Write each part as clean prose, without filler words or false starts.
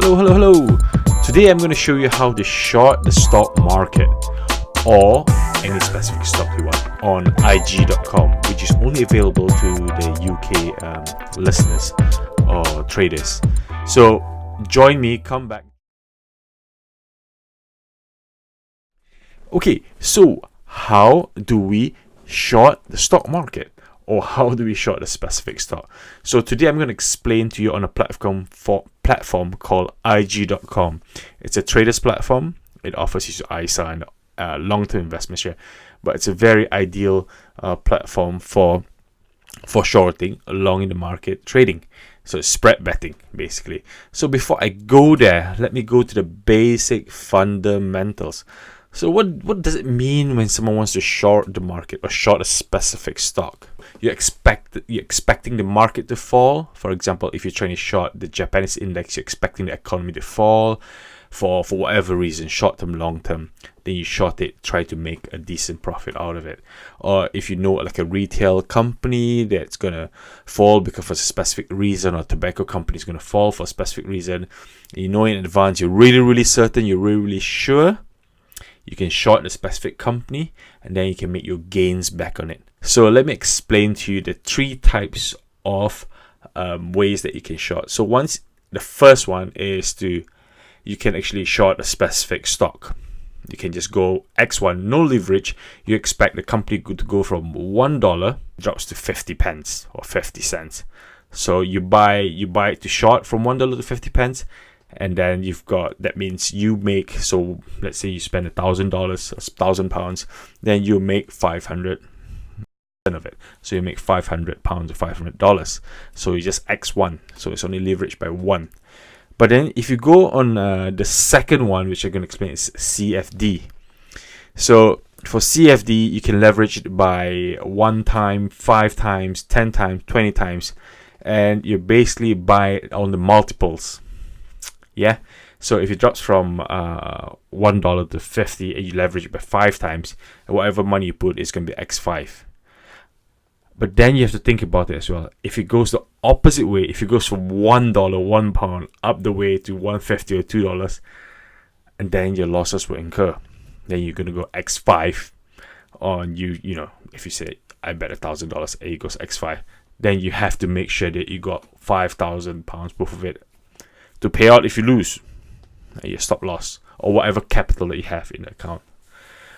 Hello. Today I'm going to show you how to short the stock market or any specific stock you want on IG.com, which is only available to the UK listeners or traders. So join me, come back. Okay, so how do we short the stock market? Or how do we short a specific stock? So today I'm going to explain to you on a platform called IG.com. It's a traders platform. It offers you ISA and long-term investment share, but it's a very ideal platform for shorting along in the market trading. So it's spread betting basically. So before I go there, let me go to the basic fundamentals. So what does it mean when someone wants to short the market or short a specific stock? You're expecting the market to fall. For example, if you're trying to short the Japanese index, you're expecting the economy to fall for whatever reason, short term, long term. Then you short it, try to make a decent profit out of it. Or if you know like a retail company that's gonna fall because of a specific reason, or a tobacco company is gonna fall for a specific reason, you know in advance, you're really certain, you're really sure. You can short the specific company and then you can make your gains back on it. So let me explain to you the three types of ways that you can short. So the first one is you can actually short a specific stock. You can just go X1, no leverage. You expect the company to go from $1 drops to 50 pence or 50 cents. So you buy it to short from $1 to 50 pence. And then that means you make, so let's say you spend $1,000 or £1,000, then you make 500 of it. So you make £500 or $500. So you just X1. So it's only leveraged by 1. But then if you go on the second one, which I'm going to explain, is CFD. So for CFD, you can leverage it by 1 time, 5 times, 10 times, 20 times. And you basically buy it on the multiples. Yeah, so if it drops from $1 to 50 and you leverage it by 5 times, and whatever money you put is going to be X5. But then you have to think about it as well. If it goes the opposite way, if it goes from $1, £1 up the way to $1.50 or $2, and then your losses will incur. Then you're going to go X5 on you know, if you say, I bet $1,000 and it goes X5, then you have to make sure that you got £5,000 worth of it to pay out if you lose your stop loss or whatever capital that you have in the account.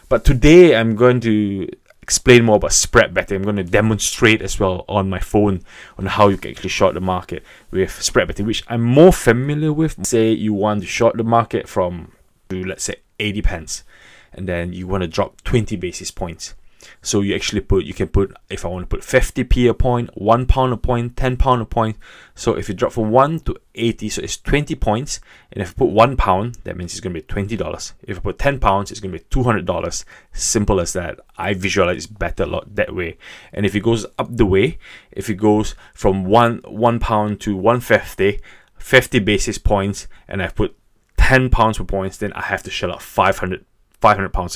But today I'm going to explain more about spread betting. I'm going to demonstrate as well on my phone on how you can actually short the market with spread betting, which I'm more familiar with. Say you want to short the market from, let's say, 80 pence, and then you want to drop 20 basis points. So you can put, if I want to put 50p a point, £1 a point, £10 a point. So if you drop from 1 to 80, so it's 20 points. And if I put £1, that means it's going to be $20. If I put £10, it's going to be $200. Simple as that. I visualize it better a lot that way. And if it goes up the way, if it goes from £1 to 150, 50 basis points, and I put £10 per points, then I have to shell out £500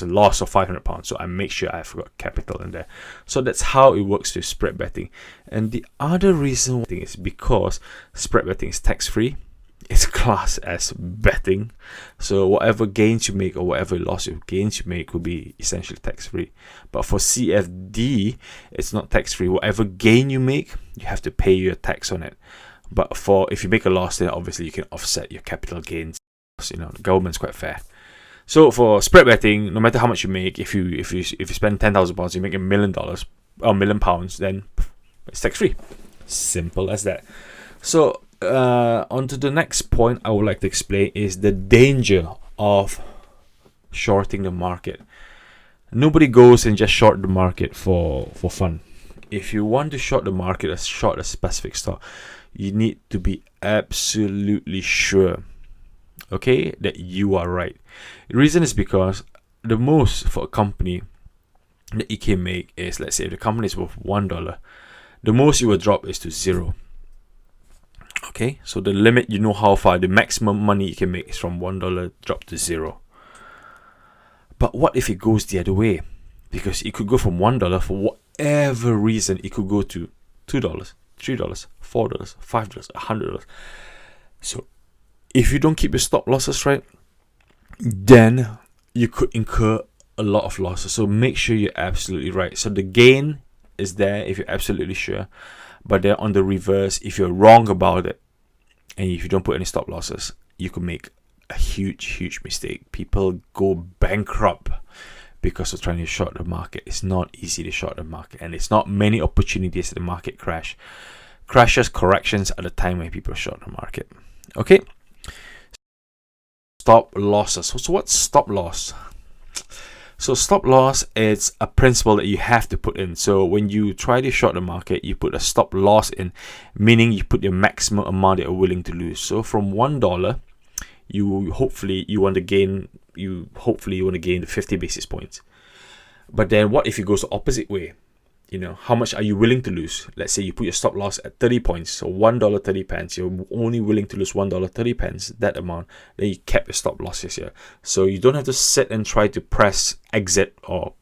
in loss of £500. So I make sure I've got capital in there. So that's how it works with spread betting. And the other reason is because spread betting is tax-free. It's classed as betting. So whatever gains you make or whatever gains you make will be essentially tax-free. But for CFD, it's not tax-free. Whatever gain you make, you have to pay your tax on it. But if you make a loss, then obviously you can offset your capital gains. You know, the government's quite fair. So for spread betting, no matter how much you make, if you spend £10,000, you make $1 million or £1 million, then it's tax free. Simple as that. So on to the next point I would like to explain is the danger of shorting the market. Nobody goes and just short the market for fun. If you want to short the market or short a specific stock, you need to be absolutely sure, okay, that you are right. The reason is because the most for a company that you can make is, let's say if the company is worth $1, the most you will drop is to 0. Okay, so the limit, you know how far the maximum money you can make is from $1 drop to 0. But what if it goes the other way? Because it could go from $1 for whatever reason, it could go to $2, $3, $4, $5, $100. So if you don't keep your stop losses right, then you could incur a lot of losses. So make sure you're absolutely right. So the gain is there if you're absolutely sure, but then on the reverse, if you're wrong about it and if you don't put any stop losses, you could make a huge mistake. People go bankrupt because of trying to short the market. It's not easy to short the market, and it's not many opportunities the market crashes. Corrections are the time when people short the market. Okay, stop losses. So what's stop loss? So stop loss is a principle that you have to put in. So when you try to short the market, you put a stop loss in, meaning you put your maximum amount that you're willing to lose. So from $1, you want to gain the 50 basis points. But then what if it goes the opposite way? How much are you willing to lose? Let's say you put your stop loss at 30 points, so $1.30. You're only willing to lose $1.30, that amount. Then you cap your stop losses here, so you don't have to sit and try to press exit or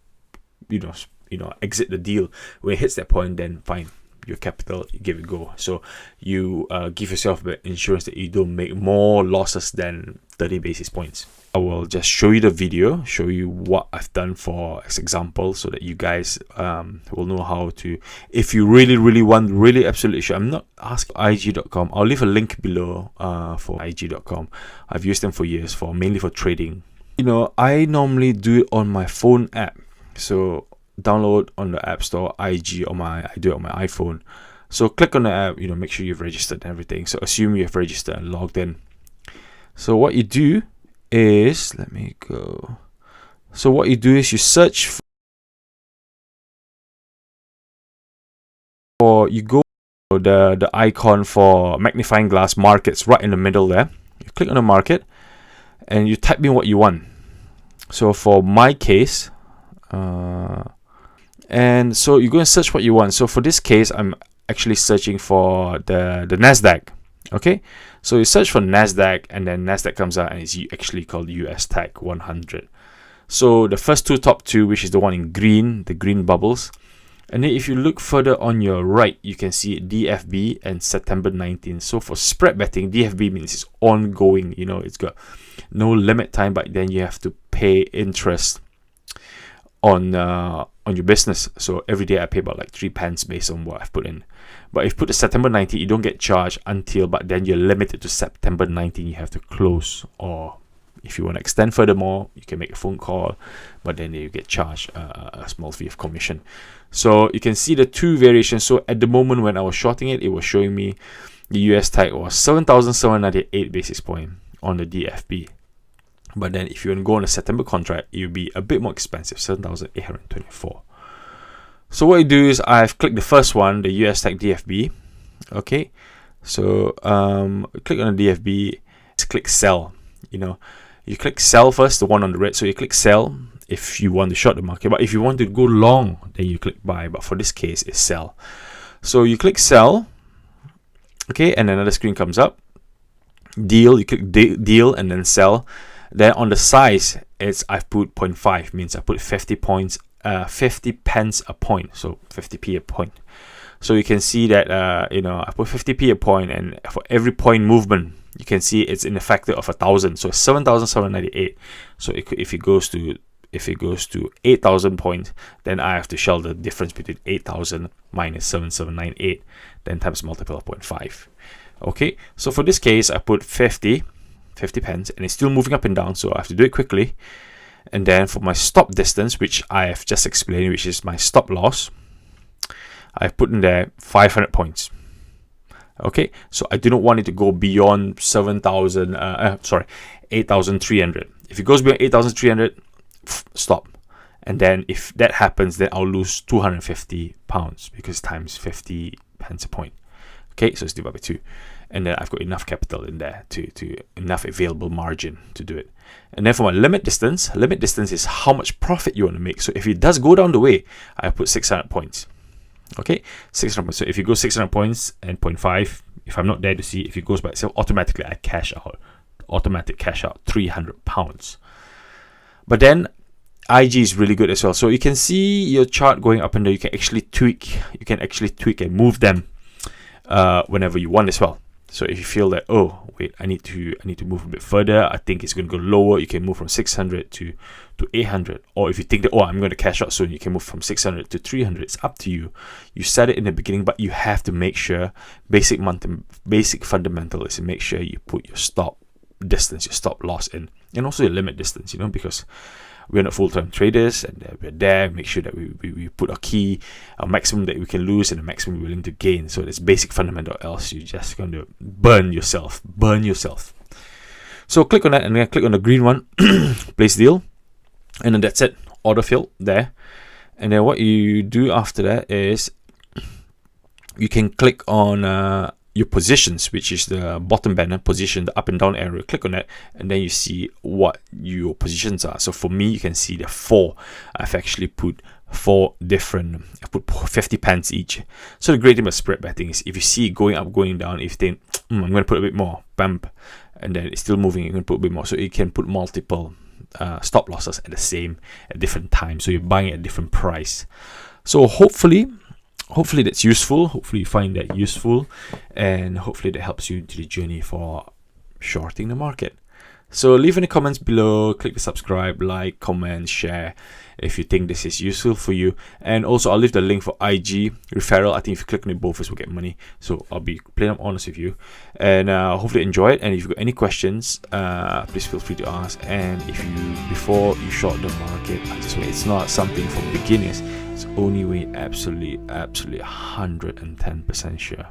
exit the deal. When it hits that point, then fine, your capital, you give it a go. So you give yourself the insurance that you don't make more losses than 30 basis points. I will just show you the video, show you what I've done for as example, so that you guys will know how to, if you really want, really absolutely sure. I'm not asking IG.com. I'll leave a link below for IG.com. I've used them for years, mainly for trading. I normally do it on my phone app. So download on the App Store IG, I do it on my iPhone. So click on the app, make sure you've registered and everything. So assume you have registered and logged in. So what you do is, you search for, you go to the icon for magnifying glass markets right in the middle there. You click on the market and you type in what you want. So for my case, and so you go and search what you want. So for this case, I'm actually searching for the NASDAQ. Okay, so you search for NASDAQ, and then NASDAQ comes out, and it's actually called US Tech 100. So the first top two, which is the one in green, the green bubbles. And then if you look further on your right, you can see DFB and September 19. So for spread betting, DFB means it's ongoing. It's got no limit time, but then you have to pay interest on your business. So every day I pay about like 3 pence based on what I've put in. But if you put the September 19, you don't get charged but then you're limited to September 19. You have to close, or if you want to extend furthermore, you can make a phone call, but then you get charged a small fee of commission. So you can see the two variations. So at the moment when I was shorting it, it was showing me the US Tech was 7,798 basis point on the DFB. But then if you want to go on a September contract, it will be a bit more expensive, 7,824. So what you do is I've clicked the first one, the US Tech DFB. Okay, so click on the DFB, click sell. You click sell first, the one on the red. So you click sell if you want to short the market, but if you want to go long, then you click buy. But for this case, it's sell. So you click sell. Okay, and another screen comes up. Deal, you click deal and then sell. Then on the size, I've put 0.5, means I put 50 points, 50 pence a point, so 50p a point. So you can see that I put 50p a point, and for every point movement, you can see it's in a factor of 1,000. So 7,798. So if it goes to 8,000 points, then I have to shell the difference between 8,000 minus 7,798, then times multiple of 0.5. Okay, so for this case, I put 50 pence, and it's still moving up and down, so I have to do it quickly. And then for my stop distance, which I have just explained, which is my stop loss, I've put in there 500 points. Okay, so I do not want it to go beyond 8,300. If it goes beyond 8,300, stop. And then if that happens, then I'll lose £250 because times 50 pence a point. Okay, so it's divided by 2. And then I've got enough capital in there to enough available margin to do it. And then for my limit distance is how much profit you want to make. So if it does go down the way, I put 600 points. Okay, 600 points. So if you go 600 points and 0.5, if I'm not there to see, if it goes by itself, automatically I cash out. Automatic cash out £300. But then IG is really good as well. So you can see your chart going up and down. You can actually tweak and move them whenever you want as well. So if you feel that, oh wait, I need to move a bit further, I think it's going to go lower, you can move from 600 to 800. Or if you think that, oh, I'm going to cash out soon, you can move from 600 to 300. It's up to you. You set it in the beginning, but you have to make sure basic fundamental is to make sure you put your stop distance, your stop loss in, and also your limit distance, because we're not full-time traders, and we're there, make sure that we put a key, a maximum that we can lose and a maximum we're willing to gain. So it's basic fundamental, else you're just going to burn yourself. So click on that, and then click on the green one, place deal, and then that's it, order filled there. And then what you do after that is you can click on your positions, which is the bottom banner position, the up and down arrow. Click on that, and then you see what your positions are. So for me, you can see there are 4. I've actually put 4 different. I put 50 pence each. So the great thing about spread betting is if you see it going up, going down, if you think I'm going to put a bit more, bump, and then it's still moving, you're going to put a bit more. So you can put multiple stop losses at different times. So you're buying at a different price. So hopefully that's useful. Hopefully you find that useful, and hopefully that helps you to the journey for shorting the market. So leave any comments below, click the subscribe, like, comment, share if you think this is useful for you. And also I'll leave the link for IG referral. I think if you click on it, both of us will get money. So I'll be plain up honest with you, and hopefully enjoy it. And if you've got any questions, please feel free to ask. And if before you short the market, I just say it's not something for beginners. It's only way absolutely 110% sure.